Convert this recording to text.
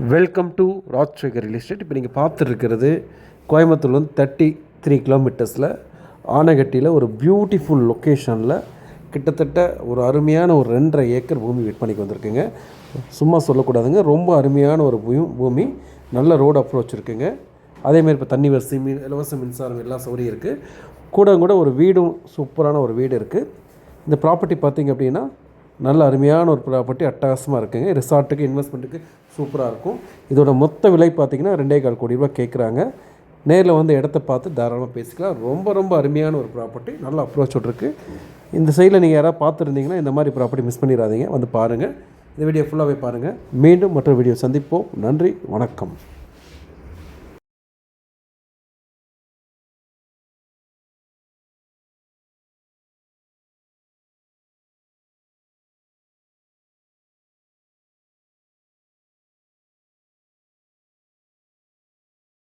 Welcome to Rajsekar real estate. இப்போ நீங்கள் பார்த்துருக்கிறது கோயம்புத்தூர்லேருந்து 33 கிலோமீட்டர்ஸில் ஆனைகட்டியில் ஒரு பியூட்டிஃபுல் லொக்கேஷனில் கிட்டத்தட்ட ஒரு அருமையான ஒரு 2.5 ஏக்கர் பூமி விற்பனைக்கு வந்திருக்குங்க. சும்மா சொல்லக்கூடாதுங்க, ரொம்ப அருமையான ஒரு பூமி, நல்ல ரோடு அப்ரோச் இருக்குங்க. அதேமாதிரி இப்போ தண்ணி வசதி, இலவச மின்சாரம் எல்லா சௌகரியம் இருக்குது. கூட ஒரு வீடும், சூப்பரான ஒரு வீடு இருக்குது. இந்த ப்ராப்பர்ட்டி பார்த்திங்க அப்படின்னா நல்ல அருமையான ஒரு ப்ராப்பர்ட்டி, அட்டகாசமாக இருக்குங்க. ரிசார்ட்டுக்கு இன்வெஸ்ட்மெண்ட்டுக்கு சூப்பராக இருக்கும். இதோட மொத்த விலை பார்த்திங்கன்னா 2.25 கோடி ரூபா கேட்குறாங்க. நேரில் வந்து இடத்த பார்த்து தாராளமாக பேசிக்கலாம். ரொம்ப அருமையான ஒரு ப்ராப்பர்ட்டி, நல்ல அப்ரோச்சோடு இருக்குது. இந்த சைடில் நீங்கள் யாராவது பார்த்துருந்தீங்கன்னா இந்த மாதிரி ப்ராப்பர்ட்டி மிஸ் பண்ணிடாதீங்க, வந்து பாருங்கள். இந்த வீடியோ ஃபுல்லாகவே பாருங்கள். மீண்டும் மற்ற வீடியோ சந்திப்போம். நன்றி, வணக்கம்.